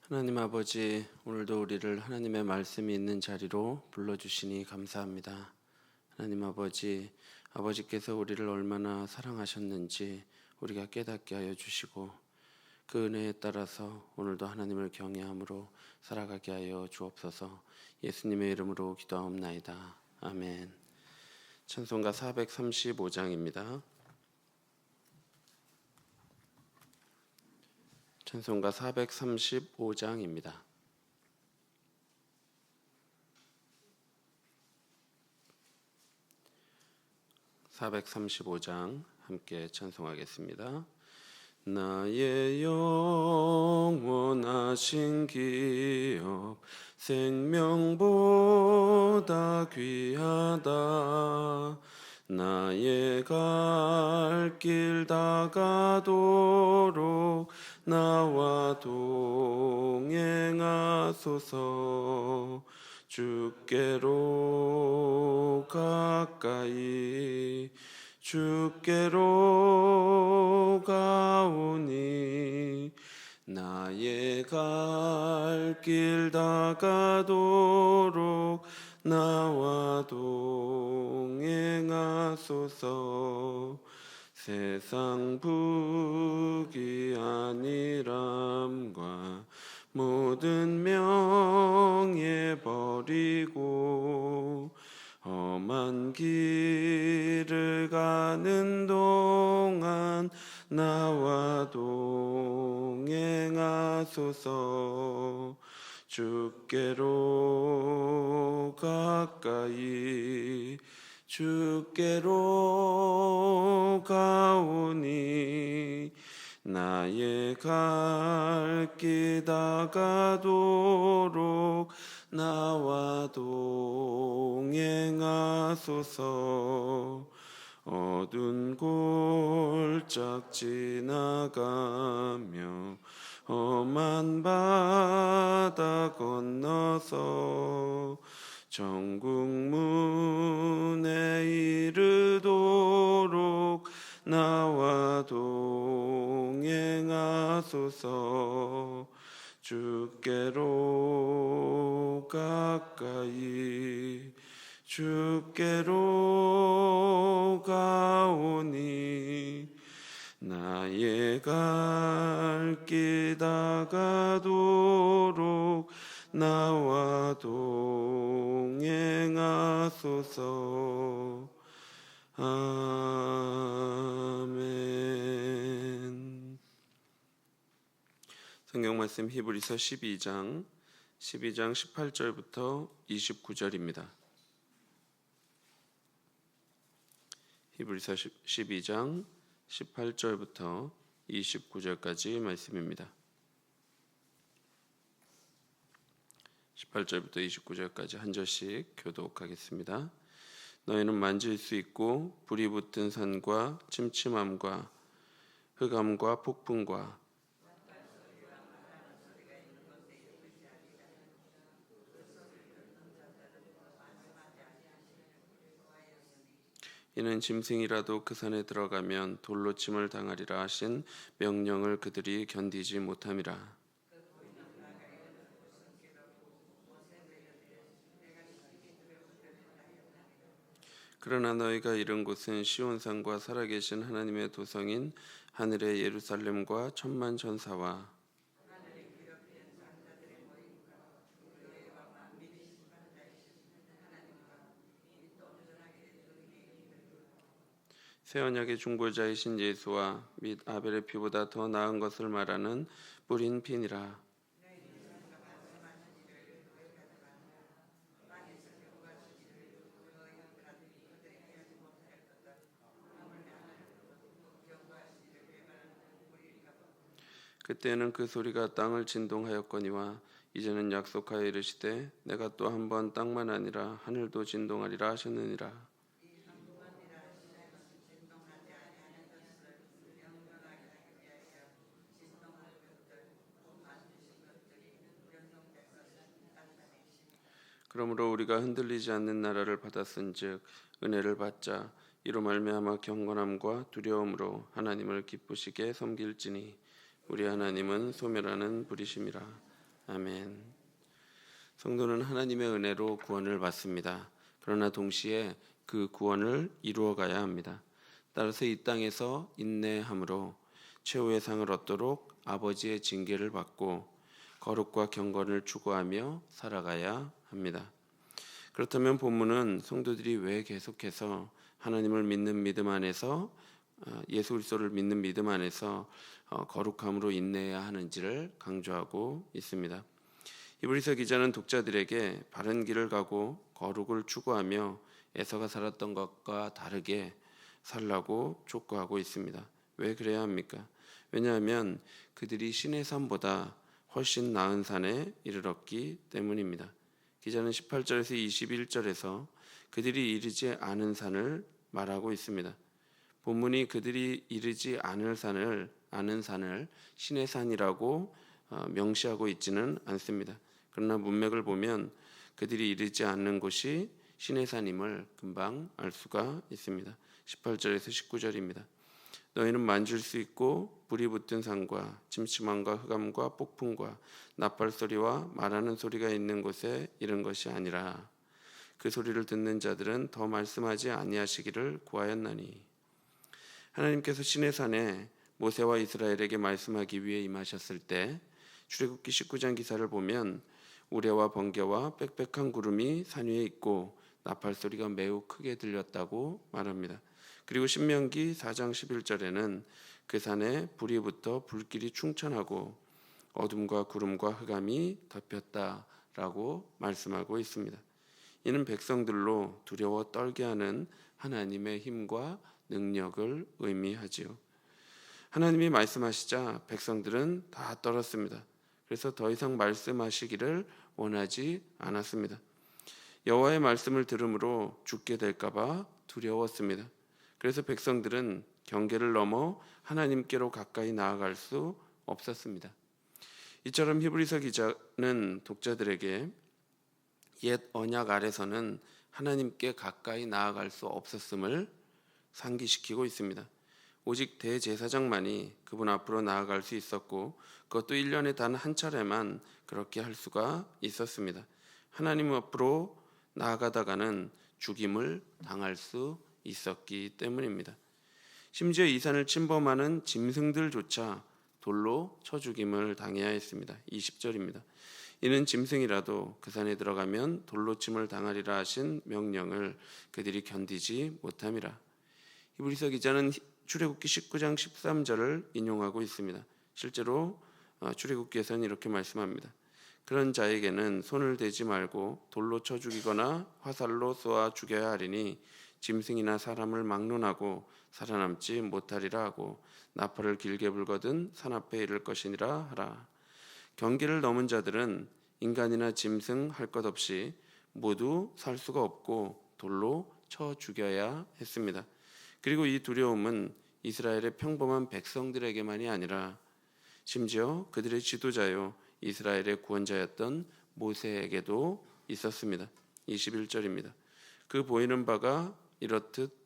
하나님 아버지, 오늘도 우리를 하나님의 말씀이 있는 자리로 불러주시니 감사합니다. 하나님 아버지, 아버지께서 우리를 얼마나 사랑하셨는지 우리가 깨닫게 하여 주시고 그 은혜에 따라서 오늘도 하나님을 경외함으로 살아가게 하여 주옵소서. 예수님의 이름으로 기도하옵나이다. 아멘. 찬송가 435장입니다. 찬송가 435장입니다. 435장 함께 찬송하겠습니다. 나의 영원하신 기업 생명보다 귀하다. 나의 갈 길 다가도록 나와 동행하소서. 주께로 가까이 주께로 가오니 나의 갈 길 다가도록 나와 동행하소서. 세상 부귀한이람과 모든 명예 버리고 험한 길을 가는 동안 나와 동행하소서. 주께로 가까이 주께로 가오니 나의 갈 길 다가도록 나와 동행하소서. 어두운 골짝 지나가며 험한 바다 건너서 천국 문에 이르도록 나와 동행하소서. 주께로 가까이 주께로 가오니 나의 갈 길 다가도록 나와 동행하소서. 아멘. 성경 말씀 히브리서 12장 18절부터 29절입니다. 히브리서 12장 18절부터 29절까지 말씀입니다. 18절부터 29절까지 한 절씩 교독하겠습니다. 너희는 만질 수 있고 불이 붙은 산과 침침함과 흑암과 폭풍과 이는 짐승이라도 그 산에 들어가면 돌로 침을 당하리라 하신 명령을 그들이 견디지 못함이라. 그러나 너희가 이른 곳은 시온산과 살아계신 하나님의 도성인 하늘의 예루살렘과 천만 천사와 새 언약의 중보자이신 예수와 및 아벨의 피보다 더 나은 것을 말하는 뿌린 피니라. 그때는 그 소리가 땅을 진동하였거니와 이제는 약속하여 이르시되 내가 또 한 번 땅만 아니라 하늘도 진동하리라 하셨느니라. 그러므로 우리가 흔들리지 않는 나라를 받았은즉 은혜를 받자. 이로 말미암아 경건함과 두려움으로 하나님을 기쁘시게 섬길지니 우리 하나님은 소멸하는 불이심이라. 아멘. 성도는 하나님의 은혜로 구원을 받습니다. 그러나 동시에 그 구원을 이루어가야 합니다. 따라서 이 땅에서 인내함으로 최후의 상을 얻도록 아버지의 징계를 받고 거룩과 경건을 추구하며 살아가야 합니다. 그렇다면 본문은 성도들이 왜 계속해서 하나님을 믿는 믿음 안에서 예수 그리스도를 믿는 믿음 안에서 거룩함으로 인내해야 하는지를 강조하고 있습니다. 히브리서 기자는 독자들에게 바른 길을 가고 거룩을 추구하며 에서가 살았던 것과 다르게 살라고 촉구하고 있습니다. 왜 그래야 합니까? 왜냐하면 그들이 신의 산보다 훨씬 나은 산에 이르렀기 때문입니다. 기자는 18절에서 21절에서 그들이 이르지 않은 산을 말하고 있습니다. 본문이 그들이 이르지 않을 산을 아는 산을 신의 산이라고 명시하고 있지는 않습니다. 그러나 문맥을 보면 그들이 이르지 않는 곳이 신의 산임을 금방 알 수가 있습니다. 18절에서 19절입니다. 너희는 만질 수 있고 불이 붙은 산과 침침함과 흑암과 폭풍과 나팔 소리와 말하는 소리가 있는 곳에 이른 것이 아니라 그 소리를 듣는 자들은 더 말씀하지 아니하시기를 구하였나니. 하나님께서 신의 산에 모세와 이스라엘에게 말씀하기 위해 임하셨을 때 출애굽기 19장 기사를 보면 우레와 번개와 빽빽한 구름이 산 위에 있고 나팔 소리가 매우 크게 들렸다고 말합니다. 그리고 신명기 4장 11절에는 그 산에 불이 붙어 불길이 충천하고 어둠과 구름과 흑암이 덮였다라고 말씀하고 있습니다. 이는 백성들로 두려워 떨게 하는 하나님의 힘과 능력을 의미하지요. 하나님이 말씀하시자 백성들은 다 떨었습니다. 그래서 더 이상 말씀하시기를 원하지 않았습니다. 여호와의 말씀을 들음으로 죽게 될까 봐 두려웠습니다. 그래서 백성들은 경계를 넘어 하나님께로 가까이 나아갈 수 없었습니다. 이처럼 히브리서 기자는 독자들에게 옛 언약 아래서는 하나님께 가까이 나아갈 수 없었음을 상기시키고 있습니다. 오직 대제사장만이 그분 앞으로 나아갈 수 있었고 그것도 1년에 단 한 차례만 그렇게 할 수가 있었습니다. 하나님 앞으로 나아가다가는 죽임을 당할 수 있었기 때문입니다. 심지어 이 산을 침범하는 짐승들조차 돌로 쳐 죽임을 당해야 했습니다. 20절입니다. 이는 짐승이라도 그 산에 들어가면 돌로 침을 당하리라 하신 명령을 그들이 견디지 못함이라. 히브리서 기자는 출애굽기 19장 13절을 인용하고 있습니다. 실제로 출애굽기에서는 이렇게 말씀합니다. 그런 자에게는 손을 대지 말고 돌로 쳐 죽이거나 화살로 쏘아 죽여야 하리니 짐승이나 사람을 막론하고 살아남지 못하리라 하고 나팔을 길게 불거든 산 앞에 이를 것이니라 하라. 경계를 넘은 자들은 인간이나 짐승 할 것 없이 모두 살 수가 없고 돌로 쳐 죽여야 했습니다. 그리고 이 두려움은 이스라엘의 평범한 백성들에게만이 아니라 심지어 그들의 지도자요 이스라엘의 구원자였던 모세에게도 있었습니다. 21절입니다. 그 보이는 바가 이렇듯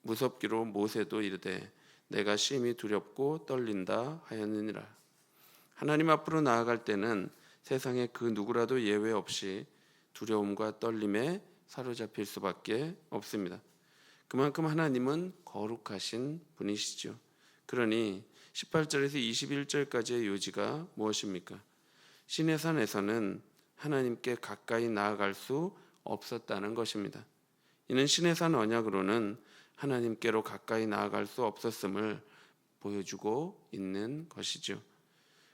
무섭기로 모세도 이르되 내가 심히 두렵고 떨린다 하였느니라. 하나님 앞으로 나아갈 때는 세상에 그 누구라도 예외 없이 두려움과 떨림에 사로잡힐 수밖에 없습니다. 그만큼 하나님은 거룩하신 분이시죠. 그러니 18절에서 21절까지의 요지가 무엇입니까? 신의 산에서는 하나님께 가까이 나아갈 수 없었다는 것입니다. 이는 신의 산 언약으로는 하나님께로 가까이 나아갈 수 없었음을 보여주고 있는 것이죠.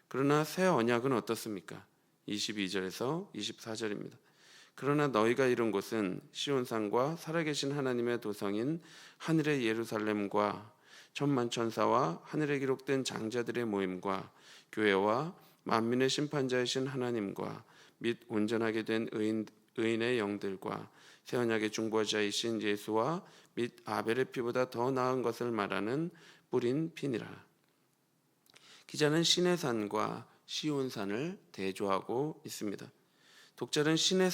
그러나 새 언약은 어떻습니까? 22절에서 24절입니다. 그러나 너희가 이룬 곳은 시온산과 살아계신 하나님의 도성인 하늘의 예루살렘과 천만천사와 하늘에 기록된 장자들의 모임과 교회와 만민의 심판자이신 하나님과 및 온전하게 된 의인의 영들과 새 언약의 중보자이신 예수와 및 아벨의 피보다 더 나은 것을 말하는 뿌린 피니라. 기자는 신의 산과 시온산을 대조하고 있습니다. 독자들은 신의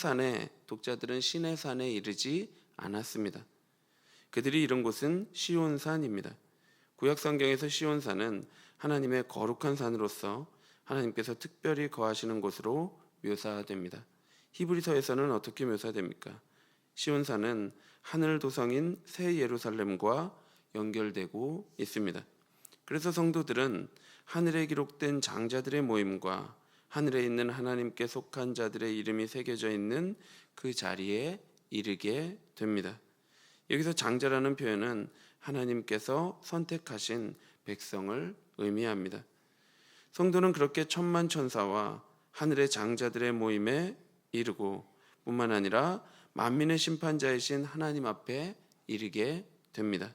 산에 이르지 않았습니다. 그들이 이른 곳은 시온산입니다. 구약 성경에서 시온산은 하나님의 거룩한 산으로서 하나님께서 특별히 거하시는 곳으로 묘사됩니다. 히브리서에서는 어떻게 묘사됩니까? 시온산은 하늘 도성인 새 예루살렘과 연결되고 있습니다. 그래서 성도들은 하늘에 기록된 장자들의 모임과 하늘에 있는 하나님께 속한 자들의 이름이 새겨져 있는 그 자리에 이르게 됩니다. 여기서 장자라는 표현은 하나님께서 선택하신 백성을 의미합니다. 성도는 그렇게 천만 천사와 하늘의 장자들의 모임에 이르고 뿐만 아니라 만민의 심판자이신 하나님 앞에 이르게 됩니다.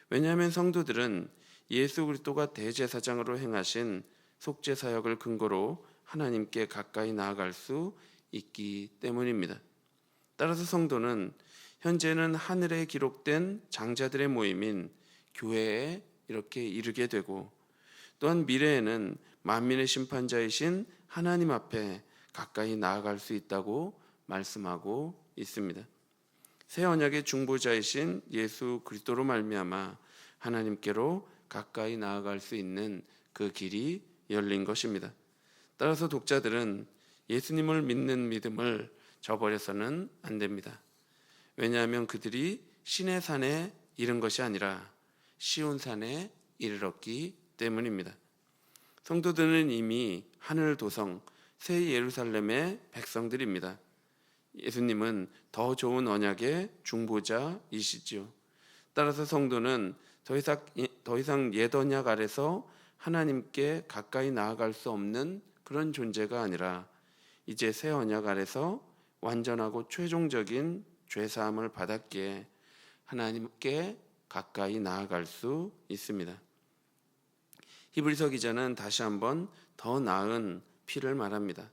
왜냐하면 성도들은 예수 그리스도가 대제사장으로 행하신 속죄 사역을 근거로 하나님께 가까이 나아갈 수 있기 때문입니다. 따라서 성도는 현재는 하늘에 기록된 장자들의 모임인 교회에 이렇게 이르게 되고, 또한 미래에는 만민의 심판자이신 하나님 앞에 가까이 나아갈 수 있다고 말씀하고 있습니다. 새 언약의 중보자이신 예수 그리스도로 말미암아 하나님께로 가까이 나아갈 수 있는 그 길이 열린 것입니다. 따라서 독자들은 예수님을 믿는 믿음을 저버려서는 안 됩니다. 왜냐하면 그들이 신의 산에 이른 것이 아니라 시온산에 이르렀기 때문입니다. 성도들은 이미 하늘 도성 새 예루살렘의 백성들입니다. 예수님은 더 좋은 언약의 중보자이시지요. 따라서 성도는 더 이상 옛 언약 아래서 하나님께 가까이 나아갈 수 없는 그런 존재가 아니라 이제 새 언약 아래서 완전하고 최종적인 죄사함을 받았기에 하나님께 가까이 나아갈 수 있습니다. 히브리서 기자는 다시 한번 더 나은 피를 말합니다.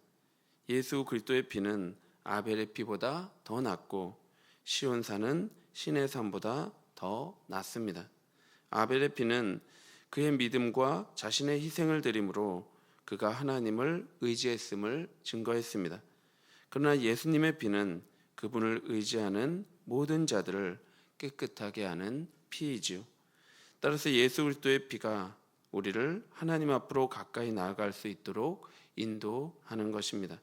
예수 그리스도의 피는 아벨의 피보다 더 낫고 시온산은 신의 산보다 더 낫습니다. 아벨의 피는 그의 믿음과 자신의 희생을 드림으로 그가 하나님을 의지했음을 증거했습니다. 그러나 예수님의 피는 그분을 의지하는 모든 자들을 깨끗하게 하는 피이지요. 따라서 예수 그리스도의 피가 우리를 하나님 앞으로 가까이 나아갈 수 있도록 인도하는 것입니다.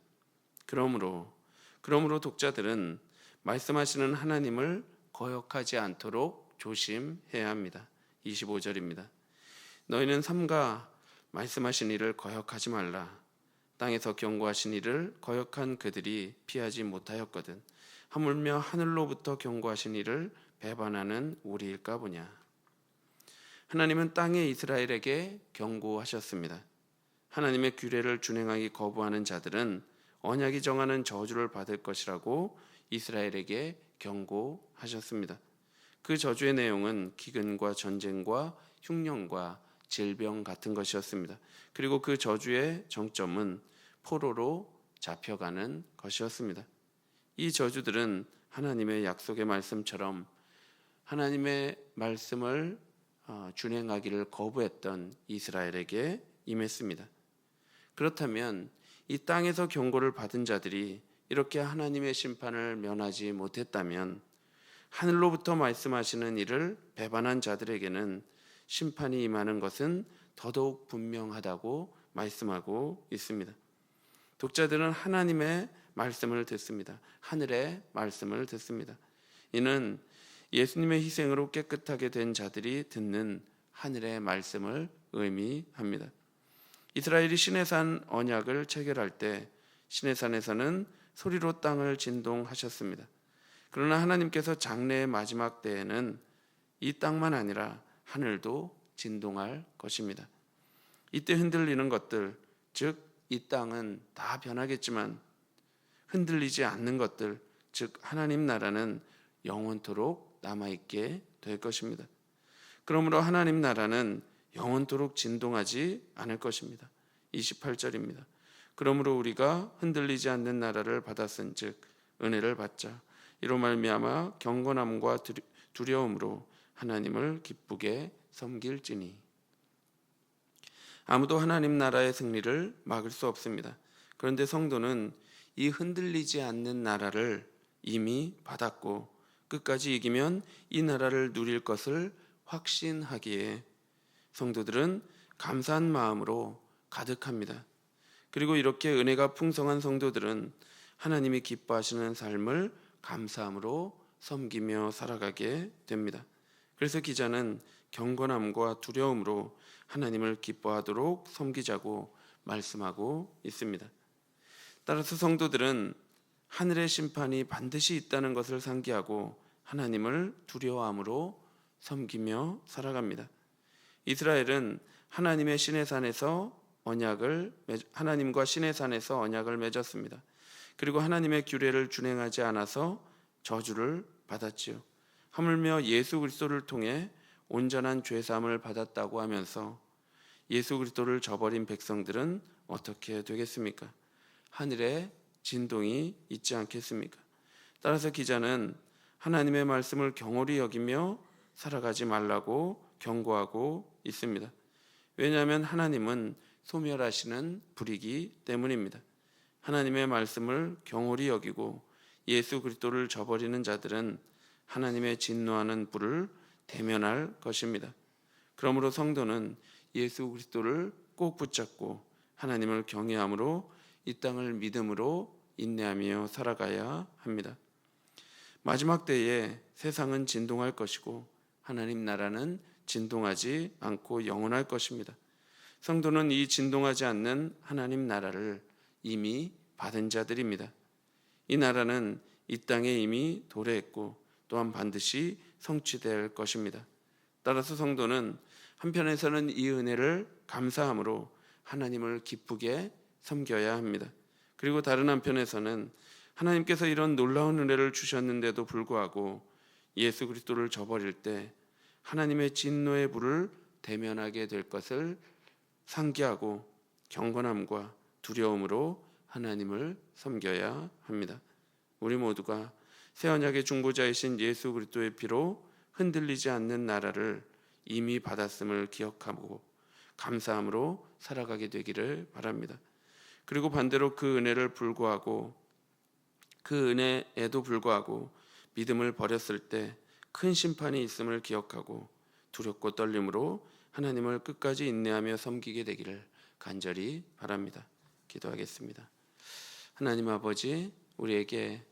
그러므로 독자들은 말씀하시는 하나님을 거역하지 않도록 조심해야 합니다. 25절입니다. 너희는 삼가 말씀하신 이를 거역하지 말라. 땅에서 경고하신 이를 거역한 그들이 피하지 못하였거든. 하물며 하늘로부터 경고하신 이를 배반하는 우리일까 보냐. 하나님은 땅의 이스라엘에게 경고하셨습니다. 하나님의 규례를 준행하기 거부하는 자들은 언약이 정하는 저주를 받을 것이라고 이스라엘에게 경고하셨습니다. 그 저주의 내용은 기근과 전쟁과 흉년과 질병 같은 것이었습니다. 그리고 그 저주의 정점은 포로로 잡혀가는 것이었습니다. 이 저주들은 하나님의 약속의 말씀처럼 하나님의 말씀을 준행하기를 거부했던 이스라엘에게 임했습니다. 그렇다면 이 땅에서 경고를 받은 자들이 이렇게 하나님의 심판을 면하지 못했다면 하늘로부터 말씀하시는 이를 배반한 자들에게는 심판이 임하는 것은 더더욱 분명하다고 말씀하고 있습니다. 독자들은 하나님의 말씀을 듣습니다. 하늘의 말씀을 듣습니다. 이는 예수님의 희생으로 깨끗하게 된 자들이 듣는 하늘의 말씀을 의미합니다. 이스라엘이 시내산 언약을 체결할 때 시내산에서는 소리로 땅을 진동하셨습니다. 그러나 하나님께서 장래의 마지막 때에는 이 땅만 아니라 하늘도 진동할 것입니다. 이때 흔들리는 것들, 즉 이 땅은 다 변하겠지만 흔들리지 않는 것들, 즉 하나님 나라는 영원토록 남아있게 될 것입니다. 그러므로 하나님 나라는 영원토록 진동하지 않을 것입니다. 28절입니다. 그러므로 우리가 흔들리지 않는 나라를 받았은즉 은혜를 받자. 이로 말미암아 경건함과 두려움으로 하나님을 기쁘게 섬길지니. 아무도 하나님 나라의 승리를 막을 수 없습니다. 그런데 성도는 이 흔들리지 않는 나라를 이미 받았고 끝까지 이기면 이 나라를 누릴 것을 확신하기에 성도들은 감사한 마음으로 가득합니다. 그리고 이렇게 은혜가 풍성한 성도들은 하나님이 기뻐하시는 삶을 감사함으로 섬기며 살아가게 됩니다. 그래서 기자는 경건함과 두려움으로 하나님을 기뻐하도록 섬기자고 말씀하고 있습니다. 따라서 성도들은 하늘의 심판이 반드시 있다는 것을 상기하고 하나님을 두려워함으로 섬기며 살아갑니다. 이스라엘은 하나님과 신의 산에서 언약을 맺었습니다. 그리고 하나님의 규례를 준행하지 않아서 저주를 받았지요. 하물며 예수 그리스도를 통해 온전한 죄 사함을 받았다고 하면서 예수 그리스도를 저버린 백성들은 어떻게 되겠습니까? 하늘에 진동이 있지 않겠습니까? 따라서 기자는 하나님의 말씀을 경홀히 여기며 살아가지 말라고 경고하고 있습니다. 왜냐하면 하나님은 소멸하시는 불이기 때문입니다. 하나님의 말씀을 경홀히 여기고 예수 그리스도를 저버리는 자들은 하나님의 진노하는 불을 대면할 것입니다. 그러므로 성도는 예수 그리스도를 꼭 붙잡고 하나님을 경외함으로 이 땅을 믿음으로 인내하며 살아가야 합니다. 마지막 때에 세상은 진동할 것이고 하나님 나라는 진동하지 않고 영원할 것입니다. 성도는 이 진동하지 않는 하나님 나라를 이미 받은 자들입니다. 이 나라는 이 땅에 이미 도래했고 또한 반드시 성취될 것입니다. 따라서 성도는 한편에서는 이 은혜를 감사함으로 하나님을 기쁘게 섬겨야 합니다. 그리고 다른 한편에서는 하나님께서 이런 놀라운 은혜를 주셨는데도 불구하고 예수 그리스도를 저버릴 때 하나님의 진노의 불을 대면하게 될 것을 상기하고 경건함과 두려움으로 하나님을 섬겨야 합니다. 우리 모두가 새 언약의 중보자이신 예수 그리스도의 피로 흔들리지 않는 나라를 이미 받았음을 기억하고 감사함으로 살아가게 되기를 바랍니다. 그리고 반대로 그 은혜에도 불구하고 믿음을 버렸을 때 큰 심판이 있음을 기억하고 두렵고 떨림으로 하나님을 끝까지 인내하며 섬기게 되기를 간절히 바랍니다. 기도하겠습니다. 하나님 아버지, 우리에게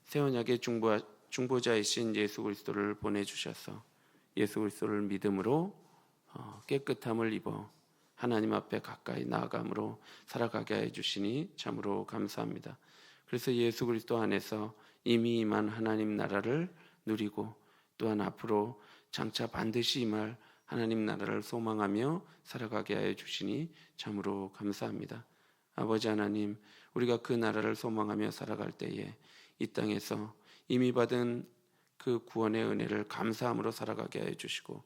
새 언약의 중보자이신 예수 그리스도를 보내주셔서 예수 그리스도를 믿음으로 깨끗함을 입어 하나님 앞에 가까이 나아감으로 살아가게 해주시니 참으로 감사합니다. 그래서 예수 그리스도 안에서 이미 임한 하나님 나라를 누리고 또한 앞으로 장차 반드시 임할 하나님 나라를 소망하며 살아가게 하여 주시니 참으로 감사합니다. 아버지 하나님, 우리가 그 나라를 소망하며 살아갈 때에 이 땅에서 이미 받은 그 구원의 은혜를 감사함으로 살아가게 하여 주시고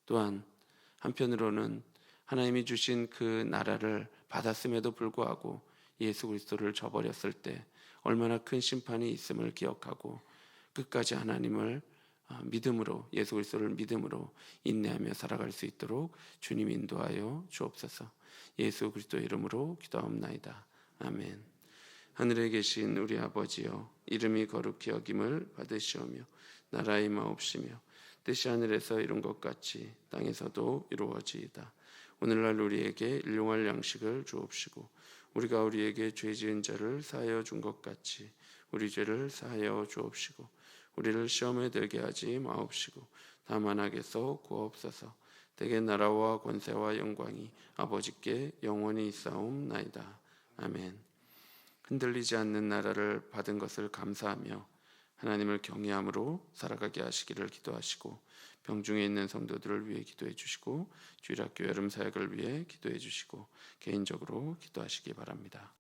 또한 한편으로는 하나님이 주신 그 나라를 받았음에도 불구하고 예수 그리스도를 저버렸을 때 얼마나 큰 심판이 있음을 기억하고 끝까지 하나님을 믿음으로 예수 그리스도를 믿음으로 인내하며 살아갈 수 있도록 주님 인도하여 주옵소서. 예수 그리스도의 이름으로 기도하옵나이다. 아멘. 하늘에 계신 우리 아버지여, 이름이 거룩히 여김을 받으시오며 나라의 임하옵시며 뜻이 하늘에서 이룬 것 같이 땅에서도 이루어지이다. 오늘날 우리에게 일용할 양식을 주옵시고 우리가 우리에게 죄 지은 자를 사하여 준 것 같이 우리 죄를 사하여 주옵시고 우리를 시험에 들게 하지 마옵시고 다만 악에서 구하옵소서. 대개 나라와 권세와 영광이 아버지께 영원히 있사옵나이다. 아멘. 흔들리지 않는 나라를 받은 것을 감사하며 하나님을 경외함으로 살아가게 하시기를 기도하시고 병중에 있는 성도들을 위해 기도해 주시고 주일학교 여름 사역을 위해 기도해 주시고 개인적으로 기도하시기 바랍니다.